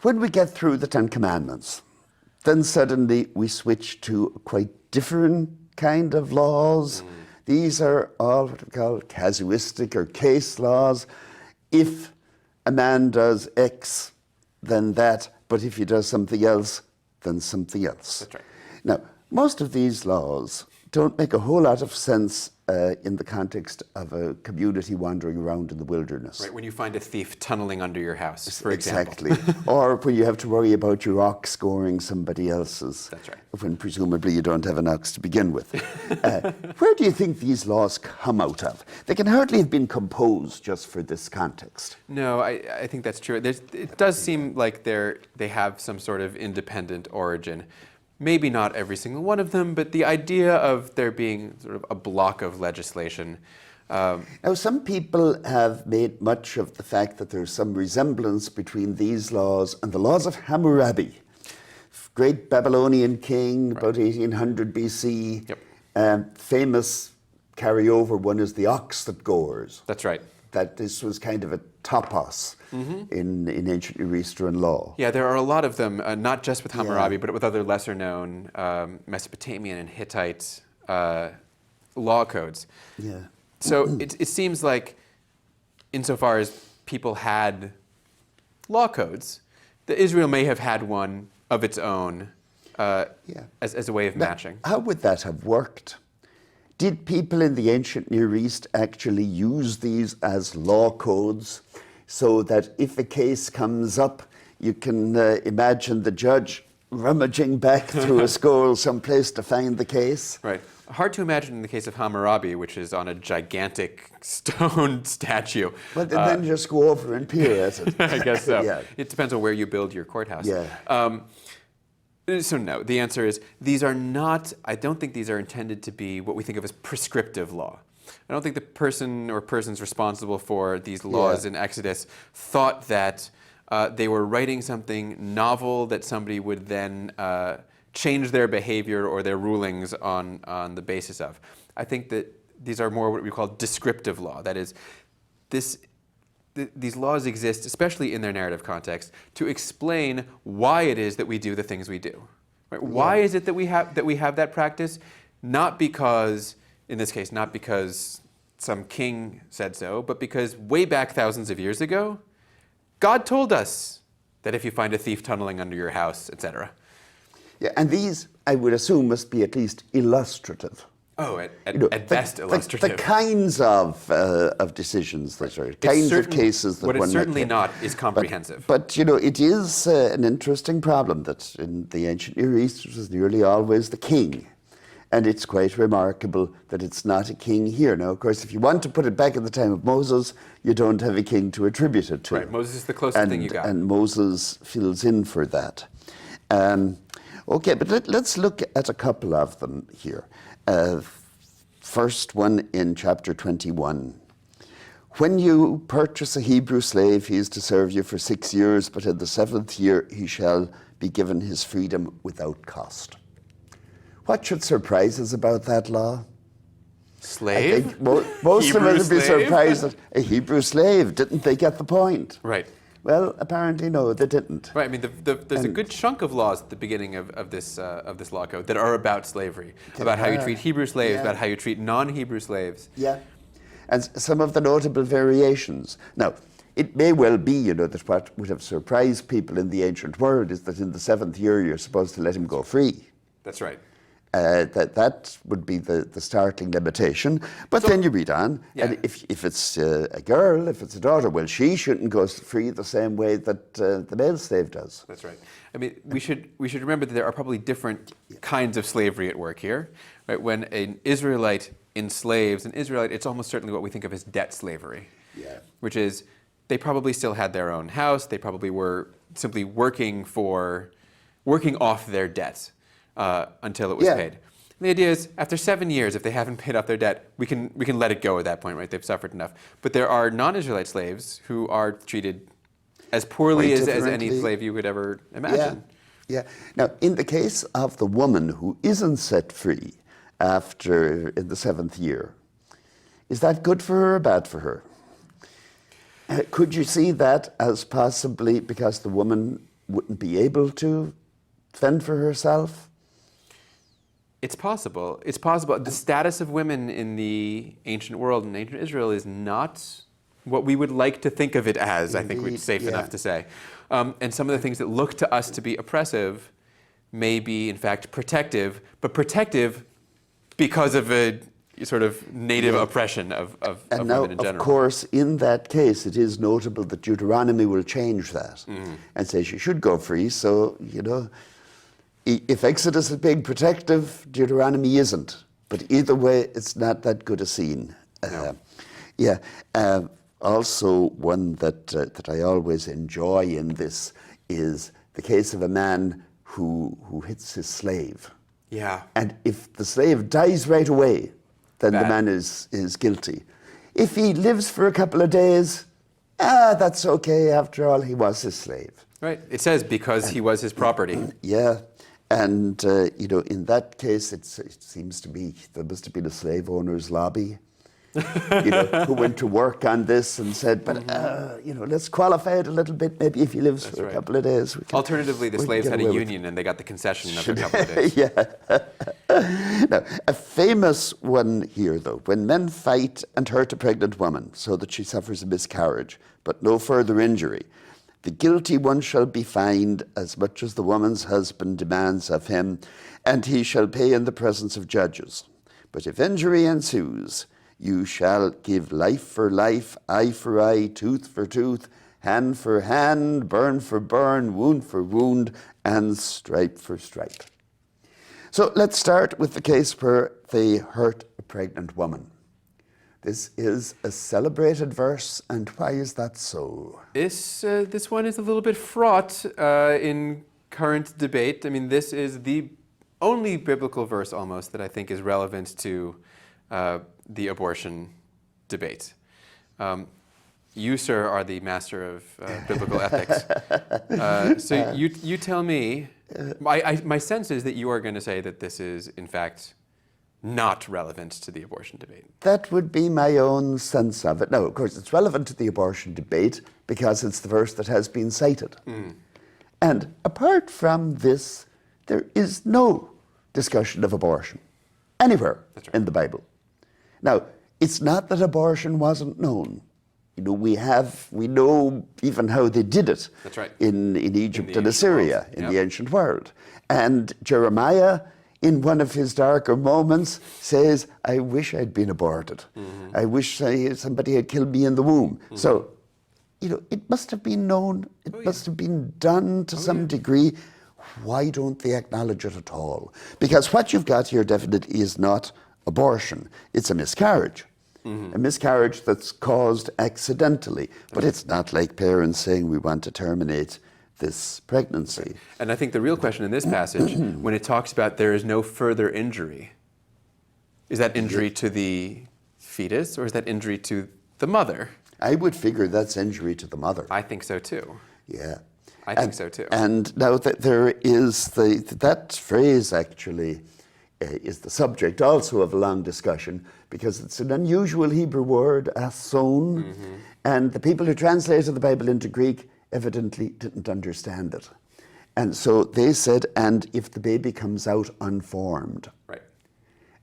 When we get through the Ten Commandments, then suddenly we switch to a quite different kind of laws. These are all what we call casuistic or case laws. If a man does X, then that, but if he does something else, then something else. That's right. Now, most of these laws don't make a whole lot of sense in the context of a community wandering around in the wilderness. Right, when you find a thief tunneling under your house, for example. Exactly. Or when you have to worry about your ox scoring somebody else's. That's right. When presumably you don't have an ox to begin with. Where do you think these laws come out of? They can hardly have been composed just for this context. No, I think that's true. It does seem like they have some sort of independent origin. Maybe not every single one of them, but the idea of there being sort of a block of legislation. Now, some people have made much of the fact that there's some resemblance between these laws and the laws of Hammurabi, great Babylonian king, about 1800 BC. Yep. Famous carryover one is the ox that gores. That's right. That this was kind of a topos in ancient Near Eastern law. Yeah, there are a lot of them, not just with Hammurabi, but with other lesser-known Mesopotamian and Hittite law codes. Yeah. So it seems like, insofar as people had law codes, that Israel may have had one of its own as a way of matching. How would that have worked? Did people in the ancient Near East actually use these as law codes so that if a case comes up, you can imagine the judge rummaging back through a scroll someplace to find the case? Right. Hard to imagine in the case of Hammurabi, which is on a gigantic stone statue. Well, then just go over and peer at it. I guess so. Yeah. It depends on where you build your courthouse. Yeah. So no, the answer is these are not, I don't think these are intended to be what we think of as prescriptive law. I don't think the person or persons responsible for these laws in Exodus thought that they were writing something novel that somebody would then change their behavior or their rulings on the basis of. I think that these are more what we call descriptive law. That is, these laws exist, especially in their narrative context, to explain why it is that we do the things we do. Right? Why is it that we have that practice? Not because, in this case, not because some king said so, but because way back thousands of years ago, God told us that if you find a thief tunneling under your house, etc. Yeah, and these, I would assume, must be at least illustrative. Oh, at best illustrative. The kinds of decisions that are, kinds of cases that one might What it's certainly not is comprehensive. But you know, it is an interesting problem that in the ancient Near East it was nearly always the king. And it's quite remarkable that it's not a king here. Now, of course, if you want to put it back in the time of Moses, you don't have a king to attribute it to. Right, Moses is the closest thing you got. And Moses fills in for that. Okay, but let's look at a couple of them here. First one in chapter 21. When you purchase a Hebrew slave, he is to serve you for 6 years, but in the 7th year he shall be given his freedom without cost. What should surprise us about that law? Slave? I think most of us would be surprised that a Hebrew slave, didn't they get the point? Right. Well, apparently no, they didn't. Right. I mean, there's a good chunk of laws at the beginning of this law code that are about slavery, about how you treat Hebrew slaves, about how you treat non-Hebrew slaves. Yeah, and some of the notable variations. Now, it may well be, you know, that what would have surprised people in the ancient world is that in the 7th year you're supposed to let him go free. That's right. That would be the startling limitation. But then you read on, and if it's a girl, if it's a daughter, well, she shouldn't go free the same way that the male slave does. That's right. I mean, we should remember that there are probably different kinds of slavery at work here. Right? When an Israelite enslaves an Israelite, it's almost certainly what we think of as debt slavery. Yeah. Which is, they probably still had their own house. They probably were simply working off their debts. Until it was paid. And the idea is, after 7 years, if they haven't paid off their debt, we can let it go at that point, right? They've suffered enough. But there are non-Israelite slaves who are treated as poorly as any slave you could ever imagine. Yeah. Now, in the case of the woman who isn't set free in the 7th year, is that good for her or bad for her? Could you see that as possibly because the woman wouldn't be able to fend for herself? It's possible. It's possible. The status of women in the ancient world, in ancient Israel, is not what we would like to think of it as, I think it's safe enough to say. And some of the things that look to us to be oppressive may be, in fact, protective, but protective because of a sort of native oppression of women in general. Of course, in that case, it is notable that Deuteronomy will change that and says you should go free. So, if Exodus is being protective, Deuteronomy isn't. But either way, it's not that good a scene. No. Also, one that I always enjoy in this is the case of a man who hits his slave. Yeah. And if the slave dies right away, then Bad. the man is guilty. If he lives for a couple of days, that's okay. After all, he was his slave. Right. It says because he was his property. Yeah. And, in that case, it seems to be, there must have been a slave owners lobby, who went to work on this and said, but, let's qualify it a little bit. Maybe if he lives for a couple of days. Alternatively, the slaves had a union and they got the concession of a couple of days. Now, a famous one here, though, when men fight and hurt a pregnant woman so that she suffers a miscarriage, but no further injury, the guilty one shall be fined as much as the woman's husband demands of him, and he shall pay in the presence of judges. But if injury ensues, you shall give life for life, eye for eye, tooth for tooth, hand for hand, burn for burn, wound for wound, and stripe for stripe. So let's start with the case where they hurt a pregnant woman. This is a celebrated verse, and why is that so? This one is a little bit fraught in current debate. I mean, this is the only biblical verse almost that I think is relevant to the abortion debate. You, sir, are the master of biblical ethics. So you tell me, my sense is that you are going to say that this is, in fact, not relevant to the abortion debate. That would be my own sense of it. Now, of course, it's relevant to the abortion debate because it's the verse that has been cited. And apart from this, there is no discussion of abortion anywhere in the Bible. Now, it's not that abortion wasn't known. We know even how they did it in Egypt and Assyria, in the ancient world. And Jeremiah, in one of his darker moments, says, I wish I'd been aborted. I wish somebody had killed me in the womb. So, it must have been known. It must have been done to some degree. Why don't they acknowledge it at all? Because what you've got here definitely is not abortion. It's a miscarriage. A miscarriage that's caused accidentally. But it's not like parents saying we want to terminate this pregnancy. And I think the real question in this passage, when it talks about there is no further injury, is that injury to the fetus or is that injury to the mother? I would figure that's injury to the mother. I think so too. Yeah. I think so too. And now there is that phrase actually is the subject also of a long discussion because it's an unusual Hebrew word, ason, and the people who translated the Bible into Greek evidently didn't understand it. And so they said, and if the baby comes out unformed. Right.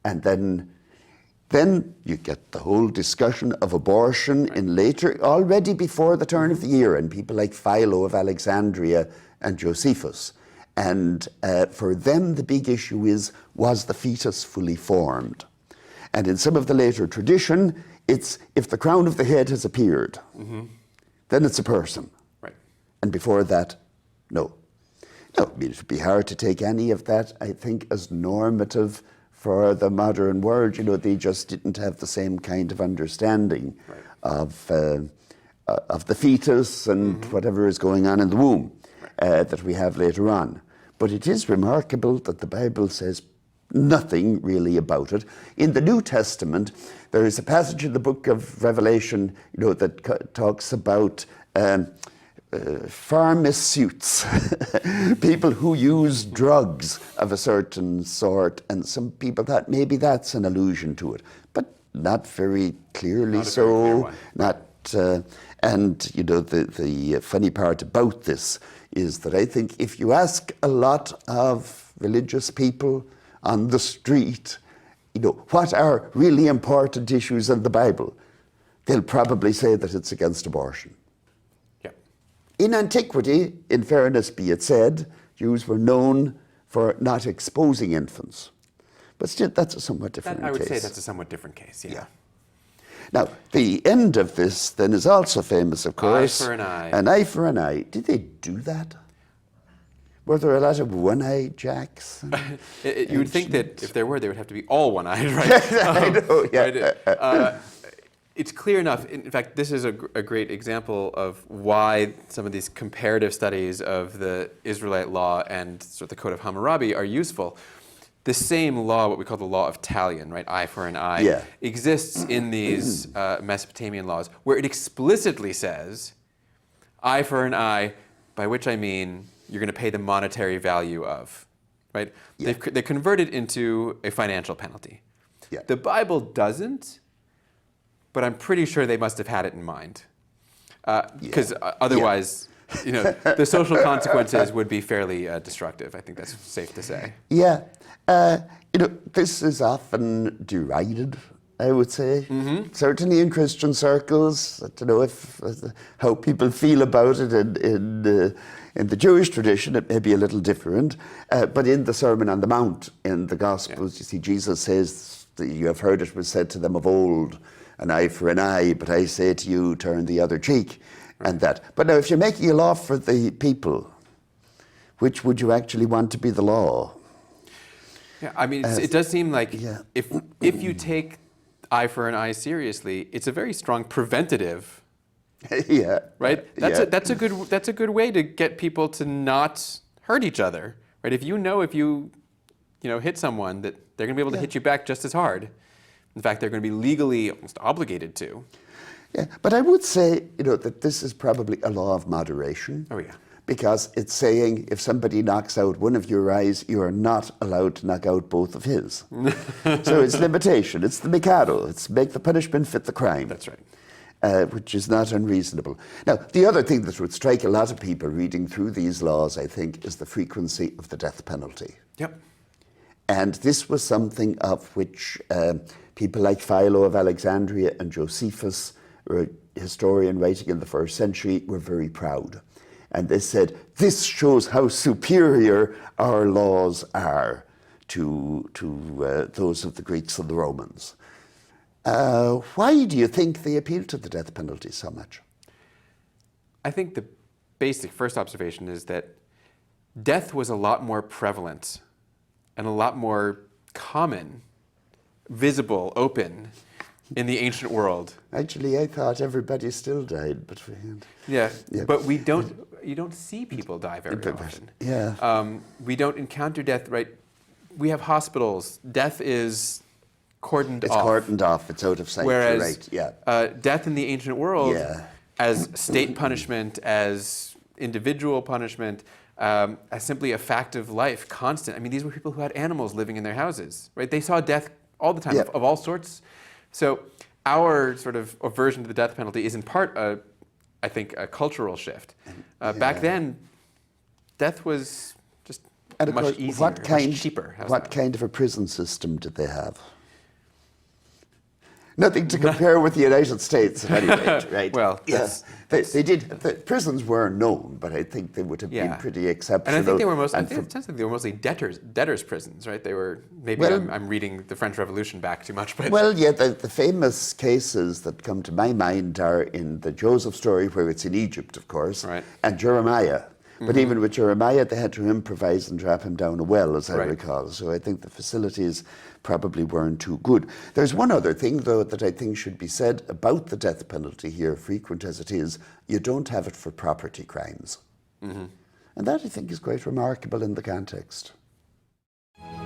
And then you get the whole discussion of abortion in later, already before the turn of the year, and people like Philo of Alexandria and Josephus. And for them, the big issue was the fetus fully formed? And in some of the later tradition, it's if the crown of the head has appeared, then it's a person. Right. And before that, no. No, I mean, it would be hard to take any of that, I think, as normative for the modern world. They just didn't have the same kind of understanding of the fetus and whatever is going on in the womb that we have later on. But it is remarkable that the Bible says nothing really about it. In the New Testament, there is a passage in the book of Revelation, that talks about pharmaceutes, people who use drugs of a certain sort, and some people thought maybe that's an allusion to it, but not very clearly so. And, you know, the funny part about this is that I think if you ask a lot of religious people on the street, you know, what are really important issues in the Bible, they'll probably say that it's against abortion. Yep. In antiquity, in fairness be it said, Jews were known for not exposing infants. But still, that's a somewhat different case. I would say that's a somewhat different case, yeah. Now, the end of this then is also famous, of course. Eye for an eye. An eye for an eye. Did they do that? Were there a lot of one-eyed Jacks? You would think that if there were, they would have to be all one-eyed, right? I know, yeah. Right? It's clear enough. In fact, this is a great example of why some of these comparative studies of the Israelite law and sort of the Code of Hammurabi are useful. The same law, what we call the law of talion, right, eye for an eye, exists in these Mesopotamian laws, where it explicitly says, eye for an eye, by which I mean you're going to pay the monetary value of, right? Yeah. They convert it into a financial penalty. Yeah. The Bible doesn't, but I'm pretty sure they must have had it in mind, because otherwise, you know, the social consequences would be fairly destructive. I think that's safe to say. Yeah. You know, this is often derided, I would say. Mm-hmm. Certainly in Christian circles. I don't know how people feel about it in the Jewish tradition. It may be a little different. But in the Sermon on the Mount, in the Gospels, you see Jesus says, you have heard it was said to them of old, an eye for an eye, but I say to you, turn the other cheek, and that. But now, if you're making a law for the people, which would you actually want to be the law? Yeah, I mean, it does seem like if you take eye for an eye seriously, it's a very strong preventative. Yeah. Right. That's a good way to get people to not hurt each other. Right. If you hit someone, that they're going to be able to hit you back just as hard. In fact, they're going to be legally almost obligated to. Yeah, but I would say, you know, that this is probably a law of moderation. Oh yeah. Because it's saying if somebody knocks out one of your eyes, you are not allowed to knock out both of his. So it's limitation. It's the Mikado. It's make the punishment fit the crime. That's right. Which is not unreasonable. Now, the other thing that would strike a lot of people reading through these laws, I think, is the frequency of the death penalty. Yep. And this was something of which people like Philo of Alexandria and Josephus, a historian writing in the 1st century, were very proud. And they said, this shows how superior our laws are to those of the Greeks and the Romans. Why do you think they appeal to the death penalty so much? I think the basic first observation is that death was a lot more prevalent and a lot more common, visible, open in the ancient world. Actually, I thought everybody still died, but but you don't see people die very often. Yeah. We don't encounter death, right? We have hospitals. Death is cordoned off. It's cordoned off. It's out of sight. Whereas right. Death in the ancient world, as state punishment, as individual punishment, as simply a fact of life, constant. I mean, these were people who had animals living in their houses, right? They saw death all the time, of all sorts. So our sort of aversion to the death penalty is in part, I think, a cultural shift. Back then, death was just much easier, much cheaper. What kind of a prison system did they have? Nothing to compare with the United States, at any rate, right? Well, they did. The prisons were known, but I think they would have been pretty exceptional. And I think they were mostly debtors' prisons, right? They were I'm reading the French Revolution back too much, but the famous cases that come to my mind are in the Joseph story, where it's in Egypt, of course, right, and Jeremiah. But even with Jeremiah, they had to improvise and drop him down a well, as I recall. So I think the facilities probably weren't too good. There's one other thing, though, that I think should be said about the death penalty here, frequent as it is. You don't have it for property crimes. Mm-hmm. And that, I think, is quite remarkable in the context.